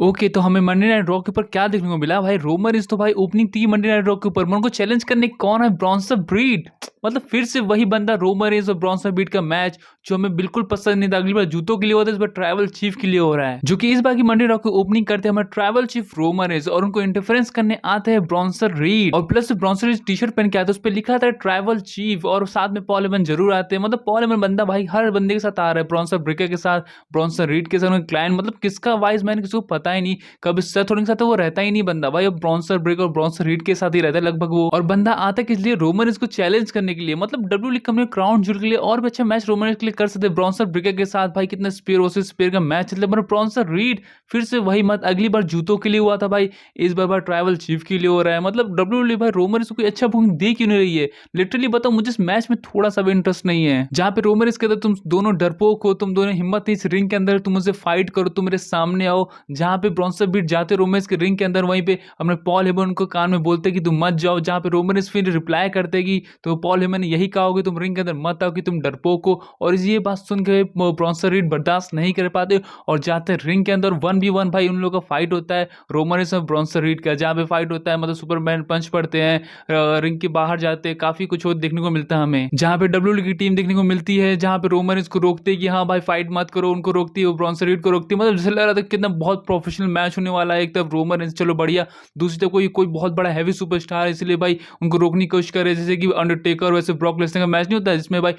Okay, तो हमें Monday night raw के ऊपर क्या देखने को मिला भाई? रोमन रेंस तो भाई ओपनिंग थी मंडे नाइट रॉ के ऊपर, मगर उनको चैलेंज करने कौन है? Bronson breed. मतलब फिर से वही बंदा, रोमन रेंस और ब्रॉन्सन ब्रीड का मैच जो हमें बिल्कुल पसंद नहीं था। अगली बार जूतों के लिए होता है, इस बार ट्राइबल चीफ के लिए हो रहा है, जो कि इस बार की मंडे रॉ की ओपनिंग करते हैं हमारे ट्राइबल चीफ रोमन रेंस, और उनको इंटरफेरेंस करने आते हैं ब्रॉन्सन रीड, और plus Bronson read T shirt पहन के आते हैं, उस पर लिखा था ट्राइबल चीफ, और साथ में पॉल हेमन जरूर आते हैं। मतलब पॉल हेमन बंदा भाई हर बंदे के साथ आ रहा है, ब्रॉन्सन ब्रेकर के साथ, ब्रॉन्सन रीड के साथ, क्लाइंट, मतलब किसका वाइज मैन किसी को पता ही नहीं। कभी सेथ रोलिंस के साथ वो रहता ही नहीं बंदा भाई, अब ब्रॉन्सन ब्रेकर और ब्रॉन्सन रीड के साथ ही रहता है लगभग वो, और बंदा आता है किस लिए? रोमन रेंस को चैलेंज करने के लिए। मतलब डब्ल्यूडब्ल्यूई कंपनी क्राउन ज्वेल के लिए और भी अच्छा मैच रोमन रेंस के लिए कर सकते हैं ब्रॉन्सन ब्रेकर के साथ भाई। कितना स्पीयर वर्सेस स्पीयर का मैच चलता है, मतलब ब्रॉन्सन रीड फिर से वही मत, अगली बार जूतों के लिए हुआ था भाई, इस बार ट्राइबल चीफ के लिए हो रहा है। मतलब डब्ल्यूडब्ल्यूई भाई रोमन रेंस को कोई अच्छा बुकिंग दे क्यों नहीं रही है? लिटरली बताओ, मुझे इस मैच में थोड़ा सा भी इंटरेस्ट नहीं है, जहां पे रोमन रेंस कहता तुम दोनों डरपोक हो, तुम दोनों हिम्मत नहीं इस रिंग के अंदर, तुम मुझसे फाइट करो, तुम मेरे सामने आओ। जहां पे ब्रॉन्सन ब्रीड जाते रोमन रेंस के रिंग के अंदर, वहीं पे अपने पॉल हेमन उनको कान में बोलते कि तुम मत जाओ, जहां पे रोमन रेंस फिर रिप्लाई करते कि तो पॉल हेमन ने यही कहा होगा तुम रिंग के अंदर मत आओ कि तुम डरपोक हो, और ये बात सुन के ब्रॉन्सन रीड बर्दाश्त नहीं कर पाते और जाते हैं रिंग के अंदर। 1v1 भाई उन लोगों का फाइट होता है रोमन रेंस और ब्रॉन्सन रीड का, जहाँ पे फाइट होता है, मतलब सुपरमैन पंच पड़ते हैं, रिंग के बाहर जाते हैं, काफी कुछ और देखने को मिलता है हमें, जहाँ पे डब्ल्यूडब्ल्यूई की टीम देखने को मिलती है, जहाँ पे रोमन रेंस को रोकते हैं कि हाँ भाई फाइट मत करो, उनको रोकती है, ब्रॉन्सन रीड को रोकती है। मतलब जैसे लग रहा था कितना बहुत प्रोफेशनल मैच होने वाला है। एक तरफ रोमन रेंस चलो बढ़िया, दूसरी तरफ कोई बहुत बड़ा हैवी सुपरस्टार है, इसलिए भाई उनको रोकने की कोशिश करे, जैसे कि अंडरटेकर वैसे ब्रॉक लेसनर का मैच नहीं होता है जिसमें भाई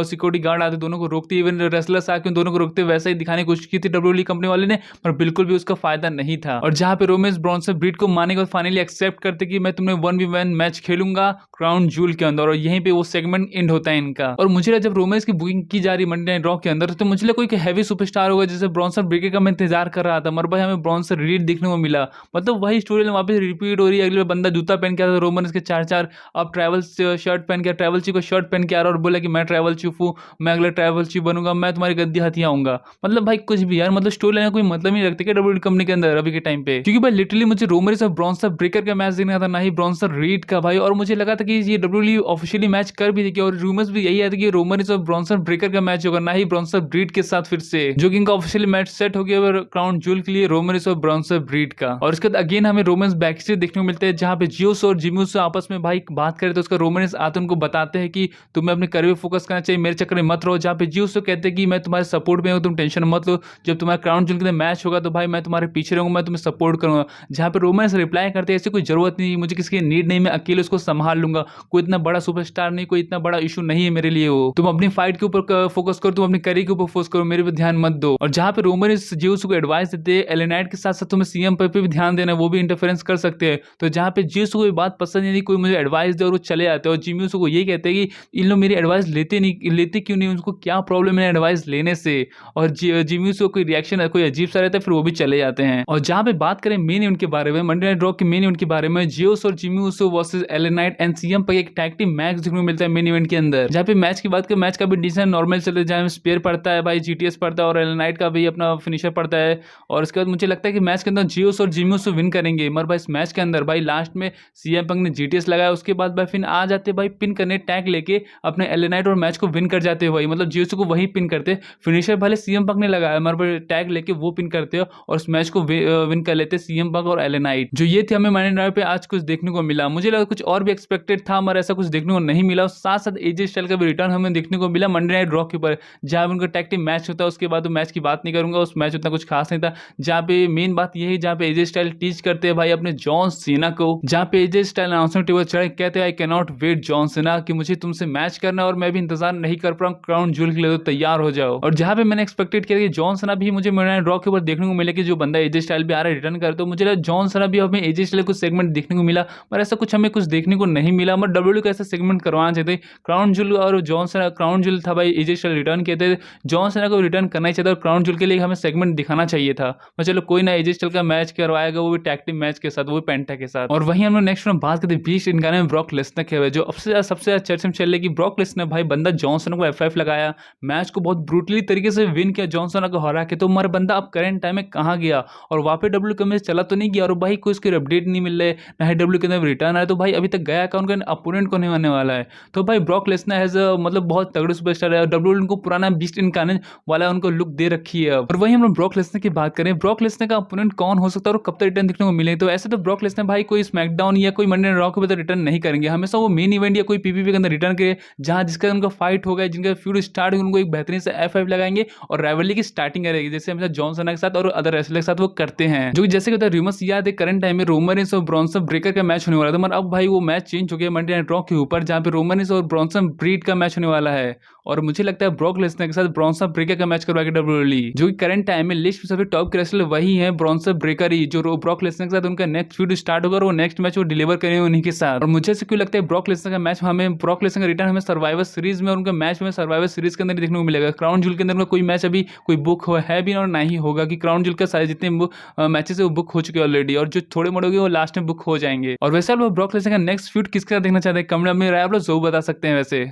सिक्योरिटी गार्ड आते दोनों को रोकते, इवन रेसलर्स आके उन दोनों को रोकते, वैसा ही दिखाने की कोशिश की थी डब्ल्यूडब्ल्यूई कंपनी वाले ने, पर बिल्कुल भी उसका फायदा नहीं था। और जहां पे रोमन ब्रॉन्सन ब्रीड को मारने के बाद फाइनली एक्सेप्ट करते कि मैं तुम्हें 1v1 मैच खेलूंगा क्राउन ज्वेल के अंदर, और यहीं पे वो सेगमेंट एंड होता है इनका। और मुझे जब रोमन की बुकिंग की जा रही मंडे नाइट रॉ के अंदर, तो मुझे कोई हैवी सुपरस्टार होगा, जैसे ब्रॉन्सन ब्रेकर का मैं इंतजार कर रहा था, मगर भाई हमें ब्रॉन्सन रीड देखने को मिला। मतलब वही स्टोरी वापस रिपीट हो रही है। अगले बार बंदा जूता पहन के आता है, रोमन के चार अब ट्रैवल शर्ट पहन के, ट्रैवल चीफ का शर्ट पहन के आ रहा और बोला कि मैं ट्रैवल चीफ हूँ, मैं अगला ट्रैवल चीफ बनूंगा, मैं तुम्हारी गद्दी हथिया आऊंगा। मतलब भाई कुछ भी यार, मतलब स्टोरी लाइन कोई मतलब नहीं रखते क्या डब्ल्यूडब्ल्यूई कंपनी के अंदर अभी के टाइम पे? क्योंकि भाई लिटरली मुझे रोमन रेंस और ब्रॉन्सन ब्रेकर का मैच देखना था, ना ही ब्रॉन्सन रीड का भाई। और मुझे लगा था कि ये डब्ल्यूडब्ल्यूई ऑफिशियली मैच कर भी देगी, और रूमर्स भी यही आते कि रोमन रेंस और ब्रॉन्सन ब्रेकर का मैच होगा, ना ही ब्रॉन्सन ब्रीड के साथ फिर से, जो कि इनका ऑफिशियली मैच सेट हो गया क्राउन ज्वेल के लिए रोमन रेंस और ब्रॉन्सन ब्रीड का। और उसके बाद अगेन हमें रोमन बैक स्टेज देखने को मिलते हैं, जहां पे जियोस और जिमी ऊसो आपस में भाई बात करे, तो उसका रोमन रेंस आते उनको बताते हैं कि तुम्हें अपने करियर फोकस करना चाहिए, मेरे चक्कर में मत रहो। जहां पे जियो ऊसो कहते हैं कि मैं तुम्हारे सपोर्ट में हूं, तुम टेंशन मत लो, जब तुम्हारा क्राउन ज्वेल के मैच होगा तो भाई मैं तुम्हारे पीछे रहूंगा, मैं तुम्हें सपोर्ट करूंगा। जहां पे रोमन रेंस रिप्लाई करते हैं ऐसी कोई जरूरत नहीं, मुझे किसी की नीड नहीं, मैं अकेले उसको संभाल लूंगा, कोई इतना बड़ा सुपरस्टार नहीं, कोई इतना बड़ा इशू नहीं है मेरे लिए, वो तुम अपनी फाइट के ऊपर फोकस करो, तुम अपने करियर के ऊपर फोकस करो, मेरे पे ध्यान मत दो। और जहां पे रोमन रेंस जियो ऊसो को एडवाइस देते हैं एले नाइट के साथ साथ तुम्हें सीएम पे भी ध्यान देना, वो भी इंटरफेरेंस कर सकते हैं। तो जहां पे जियो ऊसो को बात पसंद नहीं, कोई मुझे एडवाइस दे और वो चले जाते हैं, और जिमी ऊसो को ये कहते हैं कि इन लोग मेरी एडवाइस लेते क्यों नहीं, उनको क्या प्रॉब्लम है एडवाइस लेने से। और जिमी ऊसो कोई रिएक्शन कोई अजीब सा रहता है, फिर वो भी चले जाते हैं। और जहां पे बात करें मेन इवेंट के बारे में, मंडे नाइट रॉ के मेन इवेंट के बारे में, जियो ऊसो और Jimmy Uso versus LA Knight and CM पे एक टैग टीम मैच देखने को मिलता है मेन इवेंट के अंदर। जहां पे मैच की बात करें, मैच का भी डिसीजन नॉर्मल चलता है, जहां स्पेयर पड़ता है भाई, जीटीएस पड़ता है, और एले नाइट का भी अपना फिनिशर पड़ता है। और उसके बाद मुझे लगता है कि मैच के अंदर जियो ऊसो और जिमी ऊसो विन करेंगे, मगर भाई इस मैच के अंदर भाई लास्ट में सीएम पंक ने जीटीएस लगाया, उसके बाद भाई फिर आ जाते भाई पिन करने टैग लेके अपने एले नाइट और मैच को विन कर जाते भाई। मतलब जियो ऊसो को वही पिन करते, फिनिशर भले सीएम पंक ने लगाया, मगर भाई टैग लेके वो पिन करते हो और उस मैच को विन कर लेते सीएम पंक और एले नाइट। जो ये थे हमें मंडे नाइट पे आज कुछ देखने को मिला, मुझे लगा कुछ और भी एक्सपेक्टेड था, मगर ऐसा कुछ देखने को नहीं मिला। साथ साथ एजे स्टाइल का भी रिटर्न हमें देखने को मिला मंडे नाइट रॉ के ऊपर, जहां उनका टैग टीम मैच होता है। उसके बाद मैच की बात नहीं करूंगा, उस मैच उतना कुछ खास नहीं था। जहां पे मेन बात यही, जहां पे एजे स्टाइल टीच करते हैं भाई अपने जॉन सीना को, जहां पे एजे स्टाइल अनाउंसमेंट टेबल चढ़े कहते हैं I can not wait John Cena, कि मुझे तुमसे मैच करना है और मैं भी इंतजार नहीं कर पा रहा हूं क्राउन ज्वेल के लिए, तो तैयार हो जाओ। और जहां पे मैंने एक्सपेक्टेड किया कि जॉन सीना भी मुझे मंडे नाइट रॉ के ऊपर देखने को मिले, कि जो बंदा एजे स्टाइल भी आ रहा है रिटर्न कर, तो मुझे लगा जॉन सीना भी हमें एजे स्टाइल कुछ सेगमेंट देखने को मिला, पर ऐसा कुछ हमें कुछ देखने को नहीं मिला। मगर डब्ल्यूडब्ल्यूई को ऐसा सेगमेंट करवाना चाहिए। क्राउन ज्वेल और जॉन सीना, क्राउन ज्वेल था भाई एजे स्टाइल रिटर्न किए थे, जॉन सीना को रिटर्न करना ही चाहिए था, और क्राउन ज्वेल के लिए हमें सेगमेंट दिखाना चाहिए था। मैं चलो कोई ना, एजे स्टाइल का मैच करवाएगा, वो भी टैग टीम मैच के साथ, वो भी पेंटा के साथ। और वहीं हम लोग नेक्स्ट में बात करते हैं बीस्ट इनका में ब्रॉक लेसनर के, जो सबसे ज्यादा चर्चा में चल रही है कि ब्रॉक लेसनर भाई बंदा जॉन सीना को F5 लगाया, मैच को बहुत ब्रूटली तरीके से विन किया जॉन सीना को हरा के, तो हमारा बंदा अब करंट टाइम में कहाँ गया और वापस डब्ल्यू के में चला तो नहीं गया, और भाई कोई उसके अपडेट नहीं मिल रहे, ना ही डब्ल्यू के अंदर रिटर्न आया, तो भाई अभी तक गया का उनका अपोनेंट को नहीं आने वाला है। तो भाई ब्रॉक लेसनर हैज मतलब बहुत तगड़े सुपरस्टार है, डब्ल्यू उनको पुराना बीस्ट इनकाने वाला उनको लुक दे रखी है। और वही हम लोग ब्रॉक लेसनर की बात करें, ब्रॉक लेसनर लेसनर का ओपोनेंट कौन हो सकता है और कब तक रिटर्न देखने को मिले। तो ऐसे तो ब्रॉक लेसनर भाई कोई स्मैकडाउन या कोई मंडे नाइट रॉ के ऊपर रिटर्न नहीं करेंगे, हमेशा वो मेन इवेंट या कोई पीपीपी के अंदर रिटर्न करे जहां जिसका उनका फाइट होगा, जिनका फ्यूड स्टार्ट होगा, उनको एक बेहतरीन से F5 लगाएंगे और राइवलरी की स्टार्टिंग करेगी, जैसे हमेशा जॉन सीना के साथ और अदर रेसलर के साथ वो करते हैं। जो कि जैसे कि रूमर्स याद है करंट टाइम में रोमन रेंस और ब्रॉन्सन ब्रेकर का मैच होने वाला था, मगर अब भाई वो मैच चेंज हो गया मंडे नाइट रॉ के ऊपर, जहां पे रोमन रेंस और ब्रॉन्सन ब्रीड का मैच होने वाला है। और मुझे लगता है ब्रॉक लेसनर के साथ ब्रॉन्सन ब्रेकर का मैच करवाएगा WWE, जो कि करंट टाइम में लिस्ट में सबसे टॉप के रेसलर वही है ब्रॉन्सन ब्रेकर ही, जो ब्रॉक लेसनर के साथ उनका नेक्स्ट फीड स्टार्ट होगा और वो नेक्स्ट मैच वो डिलीवर करेंगे उन्हीं के साथ। और मुझे से क्यों लगता है ब्रॉक लेसनर का मैच हमें, ब्रॉक लेसनर का रिटर्न हमें सर्वाइवर सीरीज में और उनका मैच में सर्वाइवर सीरीज के अंदर देखने को मिलेगा। क्राउन जूल के अंदर उनका कोई मैच अभी कोई बुक है भी और नहीं होगा, कि क्राउन जूल का सारे जितने मैचेस है वो बुक हो चुके हैं ऑलरेडी, और जो थोड़े मोड़े होंगे वो लास्ट में बुक हो जाएंगे। और वैसे आप ब्रॉक लेसनर का नेक्स्ट फीड किसके साथ देखना चाहते हैं, कमेंट में राय आप लोग जरूर बता सकते हैं। वैसे